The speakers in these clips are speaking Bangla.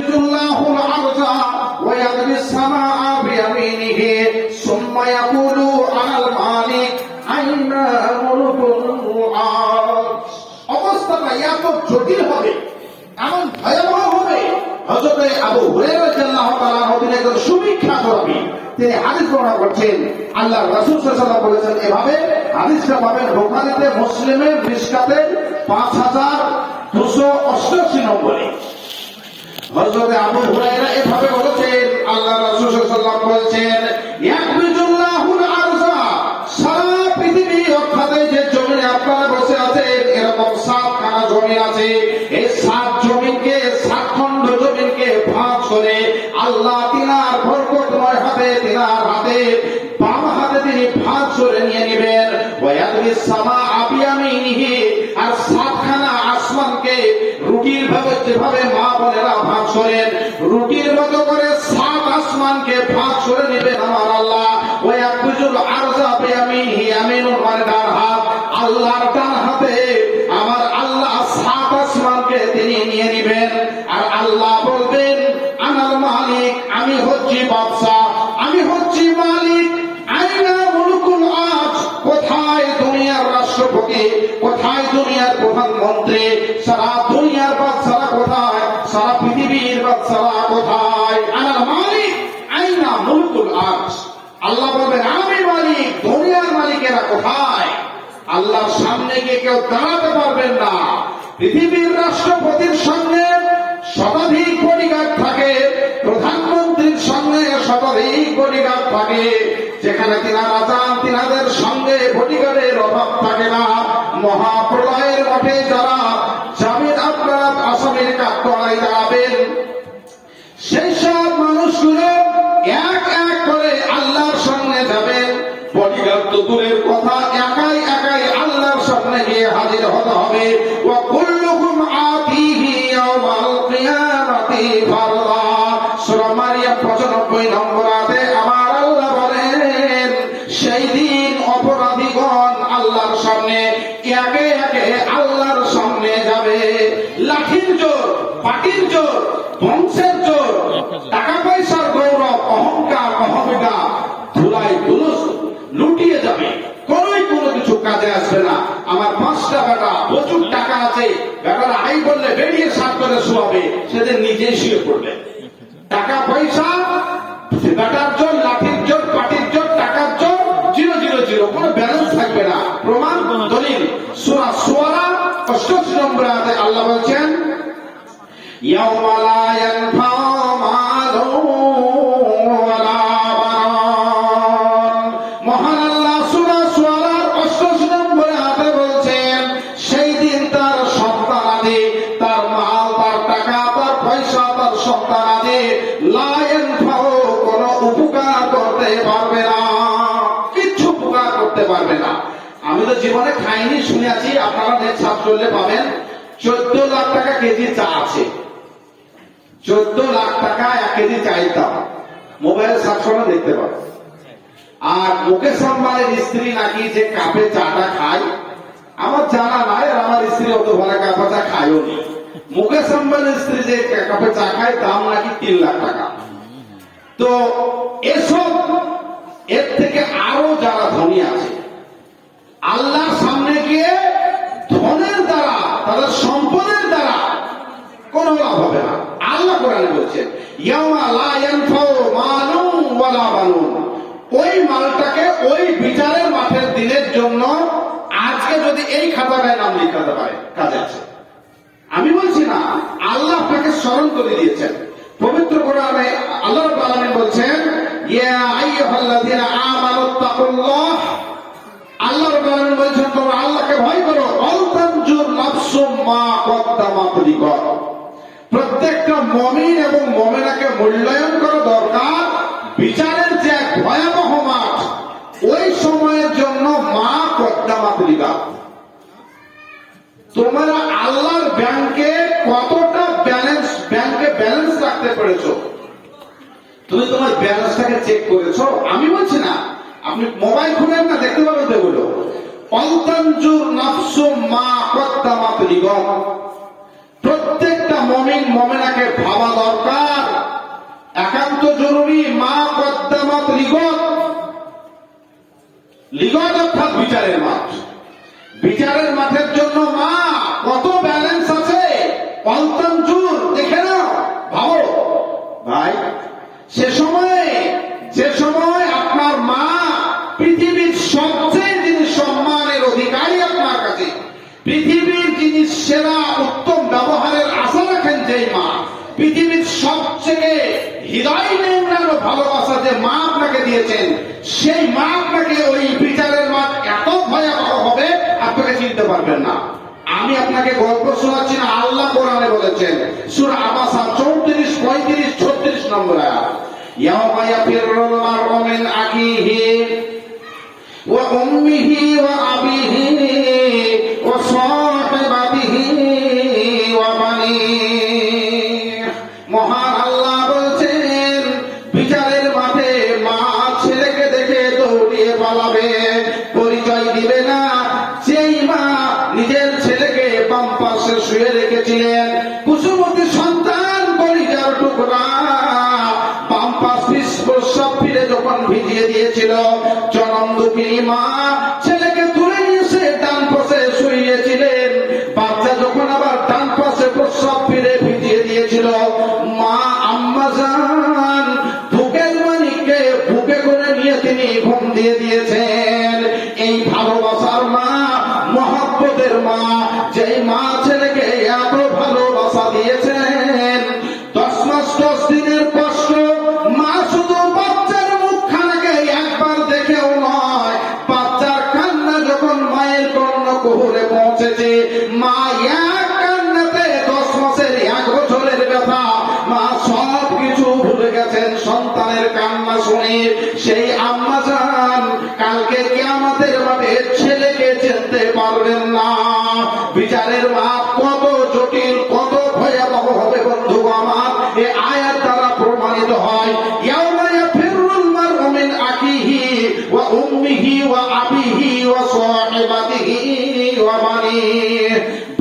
ইয়াকবিজুল্লাহুল আরযা ওয়া ইয়াদবিস সামাআ বিয়ামিনিহি সুম্মা ইয়াকুলু আনাল মালিক আইনা মুলকুল আরশ। অবস্থাটা এত জটিল হবে, এমন ভয়াবহ হবে। হযরত আবু হুরায়রা রাদিয়াল্লাহু তাআলা নবীর একজন সুবিখ্যাত রাবী, তিনি হাদিস বর্ণনা করছেন। আল্লাহর রাসূল সাল্লাল্লাহু আলাইহি ওয়াসাল্লাম বলেছেন এভাবে, হাদিসটা পাবেন বুখারীতে, মুসলিমে, মিশকাতে 5288 নম্বরে। হযরত আবু হুরায়রা এভাবে বলেছেন, আল্লাহর রাসূল সাল্লাল্লাহু আলাইহি ওয়াসাল্লাম বলেছেন, ইয়াকবিজুল্লাহুল আরযা, সারা পৃথিবী অর্থাৎ যে জমিনে আপনারা বসে আছেন, এরকম 7খানা জমিন আছে। এই 7 জমিনকে, 7 খণ্ড জমিনকে ভাগ করে আল্লাহ তিনার বরকতময় হাতে, তিনার হাতে বাম হাতে তিনি ভাগ করে নিয়ে নেবেন। ওয়ায়াদবিস সামাআ বিয়ামিনিহি, আর 7খানা আসমানকে রুটির ভাবে, যেভাবে মা বোনেরা ভাগ করেন, রুটির মতো করে 7 আসমানকে ভাগ করে নেবেন আমার আল্লাহ। ওয়ায়াকবিজুল আরযা বিয়ামিনিহি, ইয়ামিনুল মানে ডান হাত, আল্লাহর ডান হাতে আমার আল্লাহ 7 আসমানকে তিনি নিয়ে নেবেন। আর আল্লাহ বলবেন, আনাল মালিক, আমি হচ্ছি বাদশা, আমি হচ্ছি মালিক। আইনা মুলকুল আরশ, কোথায় দুনিয়ার রাষ্ট্রপতি, কোথায় দুনিয়ার প্রধানমন্ত্রী, সারা দুনিয়ার বাদশারা কোথায়, সারা পৃথিবীর বাদশারা কোথায়? আনাল মালিক আইনা মুলকুল আরশ। আল্লাহ বলবেন, আমি মালিক, দুনিয়ার মালিকেরা কোথায়? আল্লাহর সামনে গিয়ে কেউ দাঁড়াতে পারবেন না। পৃথিবীর রাষ্ট্রপতির সঙ্গে শতাধিক বডিগার্ড থাকে, প্রধানমন্ত্রীর সঙ্গে শতাধিক বডিগার্ড থাকে। যেখানে তিনারা যান, তিনাদের সঙ্গে বডিগার্ডের অভাব থাকে না। মহাপ্রলয়ের মাঠে যারা যাবেন, আপনারা আসামির কাঠগড়ায় দাঁড়াবেন, সেই সব মানুষগুলো এক এক করে আল্লাহর সামনে যাবেন। বডিগার্ড তো দূরের কথা, একাই একাই আল্লাহর সামনে গিয়ে হাজির হতে হবে। ওয়া কুল্লুকুম আতিহি ইয়াওমাল কিয়ামাতি ফারদা। সূরা মারিয়াম 95 নম্বর আয়াতে আমার আল্লাহ বলেন, সেই দিন অপরাধীগণ আল্লাহর সামনে একে একে আল্লাহর সামনে যাবে। লাঠির জোর, পাটির জোর, বংশের জোর, টাকা পয়সার গৌরব, অহংকার, অহমিকা ধুলাই ধুলুস লুটিয়ে যাবে। কোনো কিছু কাজে আসবে না। আমার 5টা বেটা, প্রচুর টাকা আছে, বেটারা আই বললে বেরিয়ে সাত করে শোয়াবে, সেদিন নিজেই শুয়ে পড়বে। টাকা পয়সা, বেটার জোর, লাঠির জোর, পাটির জোর, টাকার জোর, 000, কোনো ব্যালেন্স থাকবে না। প্রমাণ দলিল সূরা শুআরা 88 নম্বর আয়াতে আল্লাহ বলছেন, ইয়াওমা লা ইয়ানফাউ মালুন ওয়ালা বানুন। মহান আল্লাহ সূরা শুআরার 88 নম্বর আয়াতে বলছেন, সেই দিন তার সন্তানাদি, তার মাল, তার টাকা, তার পয়সা, তার সন্তানাদি লা ইয়ানফাউ, কোনো উপকার করতে পারবে না, কিচ্ছু উপকার করতে পারবে না। আমি তো জীবনে খাইনি, শুনে আছি, আপনারা নেট সার্চ করলে পাবেন। 14 লাখ টাকা কেজি চা আছে, 14 লাখ টাকা 1 কেজি চায়ের দাম। মোবাইলে সার্চ করে দেখতে পাবেন। আর মুকেশ আম্বানির স্ত্রী নাকি যে কাপে চাটা খায়, আমার জানা নাই, আর আমার স্ত্রী অত ভালো কাপে চা খায়ও নি। মুকেশ আম্বানির স্ত্রী যে কাপে চা খায়, দাম নাকি 3 লাখ টাকা। তো এসব, এর থেকে আরো যারা ধনী আছে, আল্লাহর সামনে গিয়ে ধনের দ্বারা, তাদের সম্পদের দ্বারা কোনো লাভ হবে না। আল্লাহ কোরআনে বলছেন, ইয়াওমা লা ইয়ানফাউ মালুন ওয়ালা বানুন। ওই মালটাকে ওই বিচারের মাঠের দিনের জন্য আজকে যদি এই খাতাটায় নাম লিখাতে পারে, কাজে আছে। আমি বলছি না, আল্লাহ আপনাকে স্মরণ করে দিয়েছেন। পবিত্র কোরআনে আল্লাহ রাব্বুল আলামিন বলছেন, ইয়া আইয়ুহাল্লাযীনা আমানুত্তাকুল্লাহ। আল্লাহ রাব্বুল আলামিন বলছেন, তোমরা আল্লাহকে ভয় করো। ওয়াল তানজুর নাফসুম মা কদ্দামাত লিগাদ। প্রত্যেকটা মুমিন এবং মুমিনাকে মূল্যায়ন করা দরকার। বিচারের যে এক ভয়াবহ মাঠ, ওই সময়ের জন্য মা কদ্দামাত লিগাদ। তোমরা আল্লাহর ব্যাংকে কতটা ব্যালেন্স রাখতে পেরেছো, তুমি তোমার ব্যালেন্সটাকে চেক করেছো? আমি বলছি না, আপনি মোবাইল খুলেন না, দেখতে পাবেন এগুলো। অন্তঞ্জুর নাফসু মা কদ্দামাত লিগাদ। প্রত্যেকটা মুমিন মুমিনাকে ভাবা দরকার, বলি মা কদ্দামাত লিগত, লিগত অর্থাৎ বিচারের মাঠ। বিচারের মাঠের জন্য মা কত ব্যালেন্স আছে, অন্তঞ্চুর দেখে নাও, ভাবো ভাই। যে সময় আপনার মা পৃথিবীর সবচেয়ে যিনি সম্মানের অধিকারী আপনার কাছে, পৃথিবীর যিনি সেরা উত্তম ব্যবহারের আশা রাখেন, যেই মা পৃথিবীর সবচেয়ে হৃদয় নেংড়ানো ভালোবাসা যে মা আপনাকে দিয়েছেন, সেই মা আপনাকে ওই বিচারের মাঠ এত ভয়াবহ হবে আপনাকে চিনতে পারবেন না। আমি আপনাকে গল্প শোনাচ্ছি না, আল্লাহ কোরআনে বলেছেন সূরা আবাসা 34, 35, 36 নম্বর আয়াত, ইয়াওমা ইয়াফিরুল মারউ মিন আখিহি ওয়া উম্মিহি ওয়া আবিহি ওয়া সাহিবাতিহি ওয়া বানিহি। মহান আল্লাহ বলছেন বিচারের মাঠে মা ছেলেকে দেখে দৌড়িয়ে পালাবে, পরিচয় দিবে না। যেই মা নিজের ছেলেকে বাম পাশে শুয়ে রেখেছিলেন, কুসুমতী সন্তান কলিজার টুকরা, বাম পাশ প্রস্রাব ফিরে যখন ভিজিয়ে দিয়েছিল, জনম দুঃখিনী মা ছেলেকে তুলে নিয়ে সে ডান পাশে শুইয়েছিলেন। বাচ্চা যখন আবার ডান পাশে প্রস্রাব ফিরে ভিজিয়ে দিয়েছিল, মা আম্মা জান বুকের মানিককে বুকে করে নিয়ে তিনি ঘুম দিয়ে দিয়েছেন। এই ভালোবাসার মা, মহব্বতের মা, যেই মা ছেলেকে এত ভালোবাসা দিয়েছেন, 10 মাস 10 দিনের কষ্ট মা শুধু বাচ্চার মুখখানাকে একবার দেখেও নয়, বাচ্চার কান্না যখন মায়ের কর্ণকুহরে পৌঁছেছে, মা এক কান্নাতে 10 মাসের 1 বছরের ব্যথা মা সব কিছু ভুলে গেছেন সন্তানের কান্না শুনে। সেই আম্মা জান কালকে কিয়ামতের মাঠে ছেলেকে চিনতে পারবেন না। বিচারের মাঠ কত জটিল, কত ভয়াবহ হবে বন্ধু আমার, এ আয়াত দ্বারা প্রমাণিত হয়। ইয়াউমা ইয়াফিরুল মারউ মিন আখিহি ওয়া উম্মিহি ওয়া আবিহি ওয়া সাহিবাতিহি ওয়া বানিহি।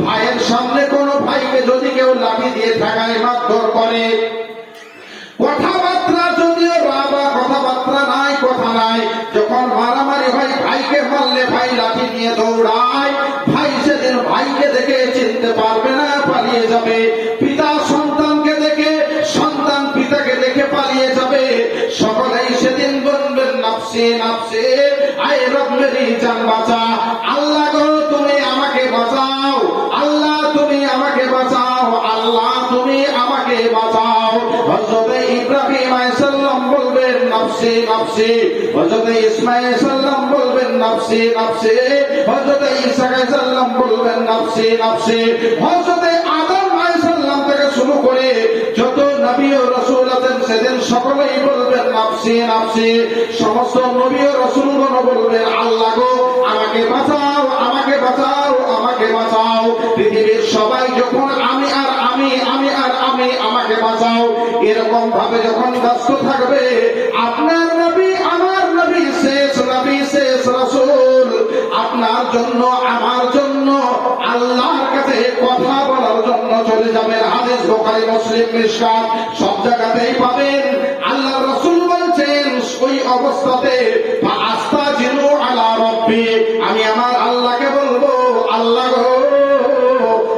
ভাইয়ের সামনে কোন ভাইকে যদি কেউ লাঠি দিয়ে ঠেকায়, মারধর করে, কথাবার্তা যদিও বাবা কথাবার্তা নাই, কথা নাই, যখন মারামারি হয় ভাইকে মারলে ভাই লাঠি নিয়ে দৌড়ায়, ভাই সেদিন ভাইকে দেখে চিনতে পারবে না, পালিয়ে যাবে। পিতা সন্তানকে দেখে, সন্তান পিতাকে দেখে পালিয়ে যাবে। সকলেই সেদিন বলবেন নাফসি নাফসি, আয় রব মেরি জান বাঁচা, আল্লাহ গো তুমি আমাকে বাঁচাও, আল্লাহ তুমি আমাকে বাঁচাও, আল্লাহ তুমি আমাকে বাঁচাও। হযরত ইব্রাহিম আলাইহিস সালাম বলবেন নাফসি নাফসি, হযরত ইসমাঈল আলাইহিস সালাম বলবেন নাফসি নাফসি, হযরত ঈসা আলাইহিস সালাম বলবেন নাফসি নাফসি, হযরত আদম আলাইহিস সালাম থেকে শুরু করে যত নবী ও রাসূল আছেন সেদিন সকলেই বলবেন নাফসি নাফসি। সমস্ত নবী ও রাসূলগণ বলবেন আল্লাহ গো আমাকে বাঁচাও, আমাকে বাঁচাও, আমাকে বাঁচাও। পৃথিবীর সবাই যখন আমি আর আমি, আমি আর আমি, আমাকে বাঁচাও এরকম ভাবে যখন ব্যস্ত থাকবে, আপনার নবী আমার নবী, শেষ নবী শেষ রাসূল আপনার জন্য আমার জন্য আল্লাহর কাছে কথা বলার জন্য চলে যাবেন। হাদিস বুখারী মুসলিম মিশকাত সব জায়গাতেই পাবেন। আল্লাহ রাসূল বলছেন ওই অবস্থাতে আস্তাজিরু আলা রাব্বি, আমি আমার আল্লাহকে বলবো আল্লাহ গো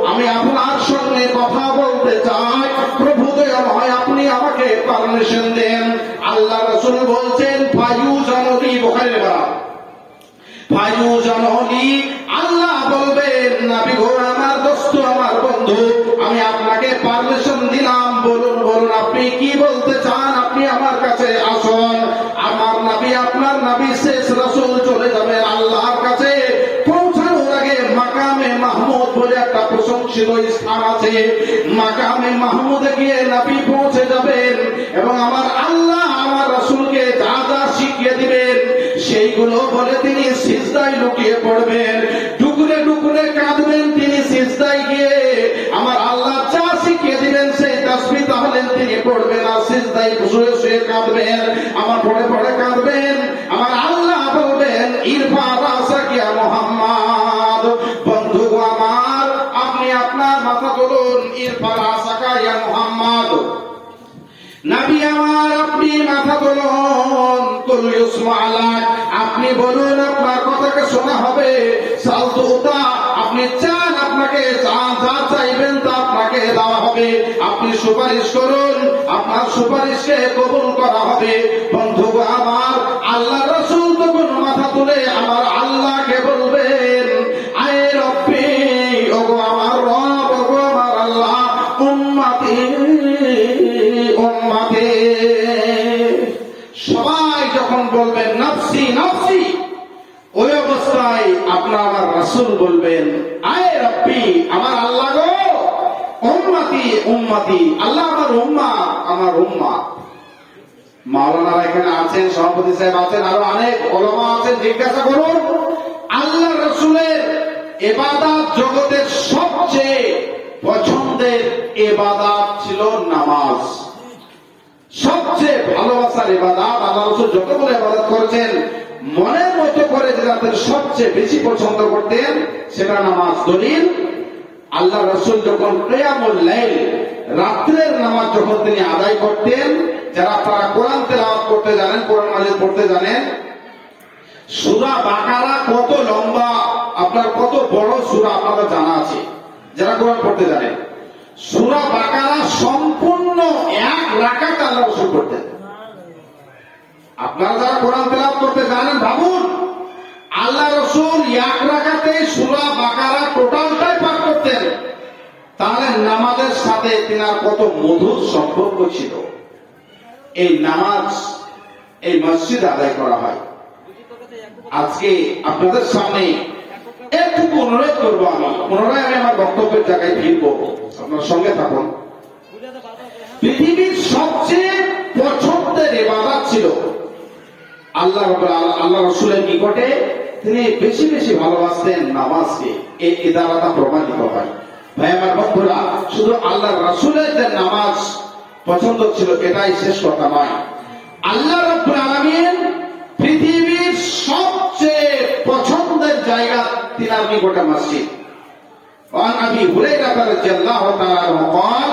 আমি আপনার সঙ্গে কথা বলতে চাই, প্রভু দয়াময় আপনি আমাকে পারমিশন দেন। আল্লাহ রাসূল বলছেন ফায়ু জানলি, বুখারীর বরাত ফায়ু জানলি, আল্লাহ বলবেন নবী গো আমার দোস্ত আমার বন্ধু আমি আপনাকে পারমিশন দিলাম, বলুন বলুন আপনি কি বলতে চান, আপনি আমার কাছে আসুন। আমার নবী আপনার নবী শেষ রাসূল চলে যাবেন আল্লাহর কাছে। পৌঁছানোর আগে মাকামে মাহমুদ বলে একটা প্রশংসিত স্থান আছে, মাকামে মাহমুদে গিয়ে নবী পৌঁছে যাবেন এবং আমার আল্লাহ আমার রাসূলকে যা যা শিখিয়ে দিবেন সেইগুলো বলে তিনি সিজদায় লুটিয়ে পড়বেন, টুকরে টুকরে কাঁদবেন তিনি সিজদায় গিয়ে। আমার আল্লাহ যা শিখিয়ে দিবেন সেই তাসবিহ তাহলে তিনি পড়বেন আর সিজদায় শুয়ে শুয়ে কাঁদবেন, আমার পড়ে পড়ে কাঁদবেন। আমার আল্লাহ বলবেন ইরফা রাসাক ইয়া মুহাম্মদ, বন্ধু আমার আপনি আপনার মাথা তুলুন, ইরফা রাসাক ইয়া মুহাম্মদ। নবী আমার আপনি মাথা তুলুন, কুল ইউসমা লাক, আপনি বলুন আপনার কথাকে শোনা হবে। সালতুতা, আপনি চান আপনাকে যা চাইবেন তা আপনাকে দেওয়া হবে। আপনি সুপারিশ করুন, আপনার সুপারিশকে কবুল করা হবে। বন্ধু আমার, আল্লাহ রাসূল তখন মাথা তুলে আমার আল্লাহকে বলবেন, আয়ে রব্বি, ওগো আমার রব, ওগো আমার আল্লাহ, উম্মতি উম্মতি। সবাই যখন বলবেন নাফসি নাফসি, ওই অবস্থায় আপনার আমার রাসূল বলবেন, আয়ে রব্বি, আমার আল্লাহ গো, উম্মতি উম্মতি, আল্লাহ আমার উম্মাত, আমার উম্মাত। মাওলানারা এখানে আছেন, সভাপতি সাহেব আছেন, আরো অনেক ওলামা আছেন, জিজ্ঞাসা করুন আল্লাহ রাসূলের ইবাদত জগতের সবচেয়ে পছন্দের ইবাদত ছিল নামাজ। সবচেয়ে ভালোবাসার ইবাদত আল্লাহ রাসূল যতগুলো ইবাদত করেছেন, মনের মতো করে যে যাদের সবচেয়ে বেশি পছন্দ করতেন সেটা নামাজ। দলিল, আল্লাহ রাসূল যখন কিয়ামুল লাইল, রাত্রের নামাজ যখন তিনি আদায় করতেন, যারা তারা কোরআন তেলাওয়াত করতে জানেন, কোরআন মাজিদ পড়তে জানেন, সূরা বাকারা কত লম্বা, আপনার কত বড় সূরা আপনাদের জানা আছে যারা কোরআন পড়তে জানেন। সূরা বাকারা সম্পূর্ণ এক রাকাত আল্লাহ রাসূল পড়তেন। আপনারা যারা কোরআন তেলাওয়াত করতে জানেন, ভাবুন আল্লাহ রাসূল এক রাকাতে সূরা বাকারা টোটালটাই পাঠ করতেন, তাহলে নামাজের সাথে তিনার কত মধুর সম্পর্ক ছিল। এই নামাজ এই মসজিদে আদায় করা হয়। আজকে আপনাদের সামনে একটু অনুরোধ করবো, আমি পুনরায় আমার বক্তব্যের জায়গায় ফিরবো, আপনার সঙ্গে থাকুন। পৃথিবীর সবচেয়ে পছন্দের ইবাদত ছিল আল্লাহ রাসূলের নিকটে, তিনি বেশি বেশি ভালোবাসতেন নামাজকে। এই ইদারাটা প্রমাণিত হয়। ভাই আমার বন্ধুরা, শুধু আল্লাহ রাসূলের যে নামাজ পছন্দ ছিল এটাই শেষ কথা নয়। আল্লাহ রাব্বুল আলামিন পৃথিবীর সবচেয়ে পছন্দের জায়গা তিনার নিকটে মসজিদ। وعن ابي هريره رضي الله تعالى عنه قال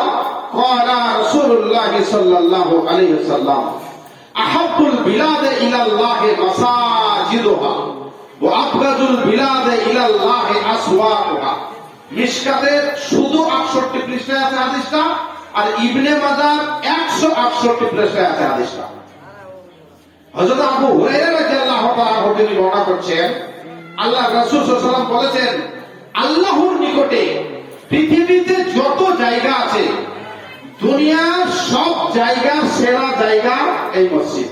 قال رسول الله صلى الله عليه وسلم احب البلاد الى الله مساجدها وابغض البلاد الى الله اسواقها। মিশকাতের শুধু 68 পৃষ্ঠায় আছে হাদিসটা, আর ইবনে মাজাহ 168 পৃষ্ঠায় আছে হাদিসটা। হযরত আবু হুরায়রা রাদিয়াল্লাহু তাআলা তিনি বর্ণনা করছেন, আল্লাহ রাসূল সাল্লাল্লাহু আলাইহি ওয়াসাল্লাম বলেছেন, আল্লাহর নিকটে পৃথিবীতে যত জায়গা আছে, দুনিয়ার সব জায়গার সেরা জায়গা এই মসজিদ।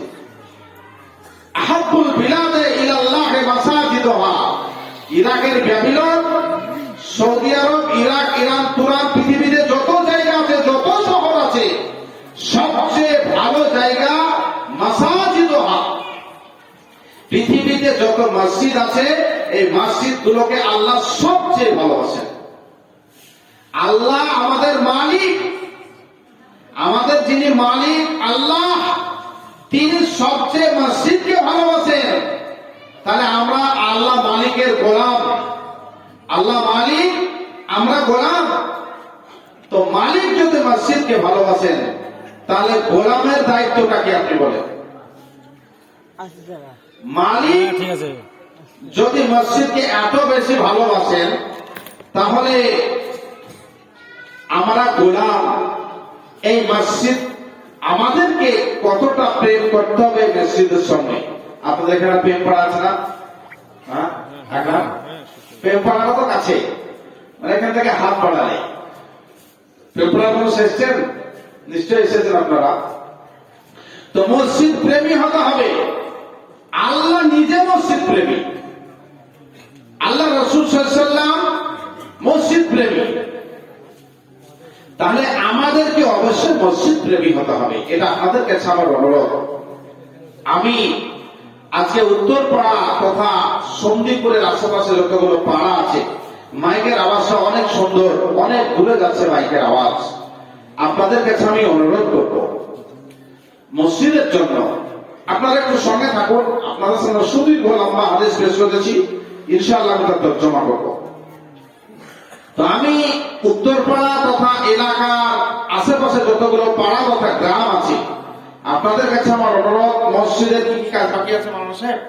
আহাব্বুল বিলাদে ইলাল্লাহি মাসাজিদুহা। ইরাকের ব্যাবিলন, সৌদি আরব, ইরাক, ইরান, তুরান, পৃথিবীতে যত জায়গা আছে, যত শহর আছে, সবচেয়ে ভালো জায়গা মাসাজিদুহা। পৃথিবীতে যত মসজিদ আছে, এই মসজিদ গুলোকে আল্লাহ সবচেয়ে ভালোবাসেন। আল্লাহ আমাদের মালিক, আমাদের যিনি মালিক আল্লাহ, তিনি সবচেয়ে মসজিদকে ভালোবাসেন। তাহলে আমরা আল্লাহ মালিকের গোলাম। আল্লাহ মালিক, আমরা গোলাম। তো মালিক যদি মসজিদকে ভালোবাসেন, তাহলে গোলামের দায়িত্বটা কি আপনি বলেন? মালিক যদি মসজিদকে এত বেশি ভালোবাসেন, তাহলে আমরা গোলাম। এই মসজিদ আমাদেরকে কতটা প্রেম করতে হবে মসজিদের সঙ্গে। আপনাদের এখানে প্রেম পাড়া আছে না? হ্যাঁ, প্রেম পাড়া কত কাছে, মানে এখান থেকে হাত বাড়ালে প্রেম পাড়া মানুষ এসছেন, নিশ্চয়ই এসেছেন আপনারা। তো মসজিদ প্রেমী হতে হবে। আল্লাহ নিজে মসজিদ প্রেমী, আল্লাহ রাসূল সাল্লাল্লাহু আলাইহি ওয়াসাল্লাম মসজিদ প্রেমী। তাহলে আমাদেরকে অবশ্যই মসজিদ প্রেমী হতে হবে। এটা আপনাদের কাছে আমার অনুরোধ। আমি আজকে উত্তরপাড়া তথা সন্দীপুরের আশেপাশে যতগুলো পাড়া আছে, মাইকের আওয়াজটা অনেক সুন্দর, অনেক দূরে যাচ্ছে মাইকের আওয়াজ। আপনাদের কাছে আমি অনুরোধ করব, মসজিদের জন্য আপনারা একটু সঙ্গে থাকুন। আপনাদের সামনে সুদীর্ঘ লম্বা হাদিস পেশ করেছি, ইনশাআল্লাহ আমি তার তর্জমা করব। তো আমি উত্তরপাড়া তথা এলাকার আশেপাশে যতগুলো পাড়া তথা গ্রাম আছে, আপনাদের কাছে আমার অনুরোধ, মসজিদের কি কি কাজ বাকি আছে মাওলানা সাহেব?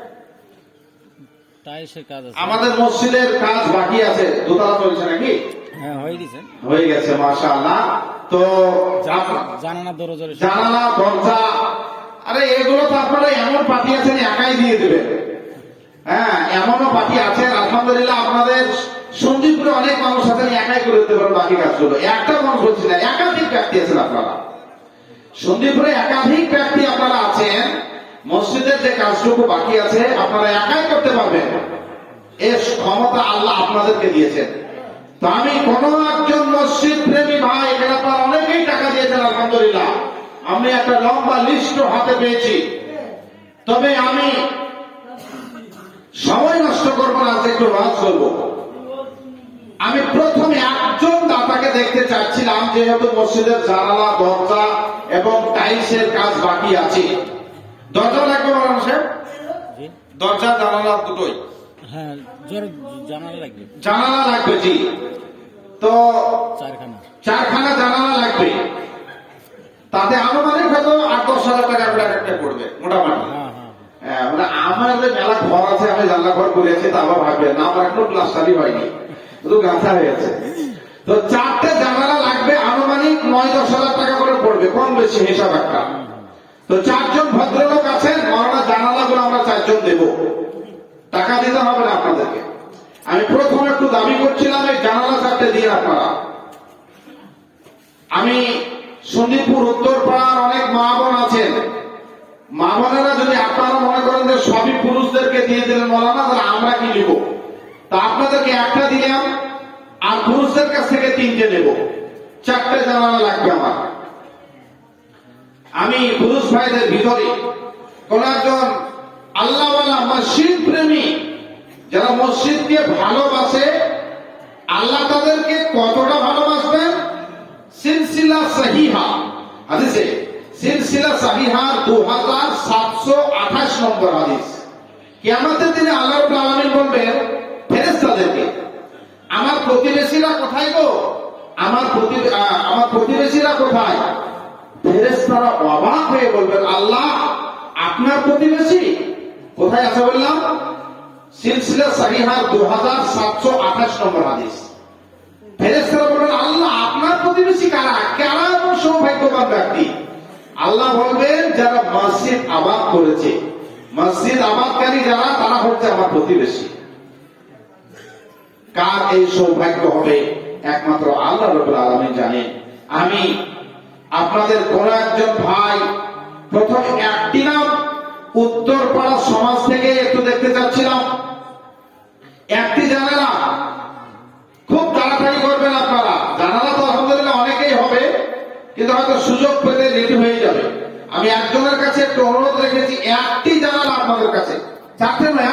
টাইলসের কাজ আছে, আমাদের মসজিদের কাজ বাকি আছে, দোতলা চলছে নাকি? হ্যাঁ হয়ে গেছে। হয়ে গেছে মাশাআল্লাহ। তো জানালা দরজা, জানালা দরজা, আরে এগুলো তো আপনারা এমন পাঠিয়েছেন একাই দিয়ে দেবেন। হ্যাঁ, এমনও পার্টি আছেন আলহামদুলিল্লাহ, আপনাদের সন্দীপুরে অনেক মানুষ আছেন একাই করে দিতে পারেন বাকি কাজগুলো। একটা মানুষ বলছি না, একাধিক ব্যক্তি আছেন আপনারা সন্দীপুরে, একাধিক ব্যক্তি আপনারা আছেন। মসজিদের যে কাজটুকু বাকি আছে আপনারা একাই করতে পারবেন, এর ক্ষমতা আল্লাহ আপনাদেরকে দিয়েছেন। তো আমি কোন একজন মসজিদ প্রেমী ভাই, এখানে আপনারা অনেকেই টাকা দিয়েছেন আলহামদুলিল্লাহ, আমি একটা লম্বা লিস্ট হাতে পেয়েছি। তবে আমি সময় নষ্ট করবো না, একটু ওয়াজ করবো। আমি প্রথমে একজন দাতাকে দেখতে চাচ্ছিলাম, যেহেতু মসজিদের জানালা দরজা এবং টাইলসের কাজ বাকি আছে। দরজা লাগবে মাওলানা সাহেব? দরজা জানালা দুটোই? হ্যাঁ, জানালা লাগবে, জানালা লাগবে জি। তো চারখানা জানালা লাগবে, তাতে আনুমানিক হয়তো 8-10 হাজার টাকা একটা পড়বে মোটামুটি। মানে আমার মেলা ঘর আছে, আমি জানলা ঘর করেছি, তা আবার ভাববেন না আমার এখনো প্লাস্টারই হয়নি, শুধু গাঁথা হয়েছে। তো 4টে জানালা লাগবে, আনুমানিক 9-10 হাজার টাকা করে পড়বে, কম বেশি হিসাব একটা। তো 4 জন ভদ্রলোক আছেন, মাওলানা জানালাগুলো আমরা 4 জন দেব, টাকা দিতে হবে না আপনাদেরকে। আমি প্রথম একটু দাবি করছিলাম এই জানালা 4টে দিয়ে আপনারা। আমি সন্দীপুর উত্তরপাড়ার অনেক মা বোন আছেন, মা বোনেরা যদি আপনারা মনে করেন যে সবই পুরুষদেরকে দিয়ে দিলেন মাওলানা, তাহলে আমরা কি নিব? তা আপনাদেরকে একটা দিলাম, আর পুরুষদের কাছ থেকে 3টে নেব। 4টে জানালা লাগবে আমার। আমি পুরুষ ভাইদের ভিতরে কোন একজন আল্লাহওয়ালা মসজিদ প্রেমী, যারা মসজিদকে ভালোবাসে, আল্লাহ তাদেরকে কতটা ভালোবাসবেন? সিলসিলা সহিহা হাদিসে, সিলসিলা সহিহার 2728 নম্বর হাদিস। কিয়ামতের দিনে আল্লাহ রাব্বুল আলামিন বলবেন ফেরেশতাদেরকে, আমার প্রতিবেশীরা কোথায় গো? আমার প্রতিবেশীরা কোথায়? ফেরেশতারা অবাক হয়ে বলবেন, আল্লাহ আপনার প্রতিবেশী কোথায় আছে? বললাম সিলসিলা সহিহার 2728 নম্বর হাদিস। ফেরেশতারা বলবেন, আল্লাহ আপনার প্রতিবেশী কারা? কারা এমন সৌভাগ্যবান ব্যক্তি? আল্লাহ বলবেন, যারা মসজিদ আবাদ করেছে, মসজিদ আবাদকারী যারা, তারা হচ্ছে আমার প্রতিবেশী। কার এই সৌভাগ্য হবে একমাত্র আল্লাহ রাব্বুল আলামিন জানেন। আমি আপনাদের কোন একজন ভাই, প্রথম একটি নাম উত্তরপাড়া সমাজ থেকে একটু দেখতে চাচ্ছিলাম। একটি জানালা, খুব তাড়াতাড়ি করবেন আপনারা। জানালা তো আলহামদুলিল্লাহ অনেকেই হবে, কিন্তু হয়তো সুযোগ পেলে রেডি হয়ে যাবে। আমি একজনের কাছে একটু অনুরোধ রেখেছি, একটি জানালা আপনাদের কাছে, 4টে নয়।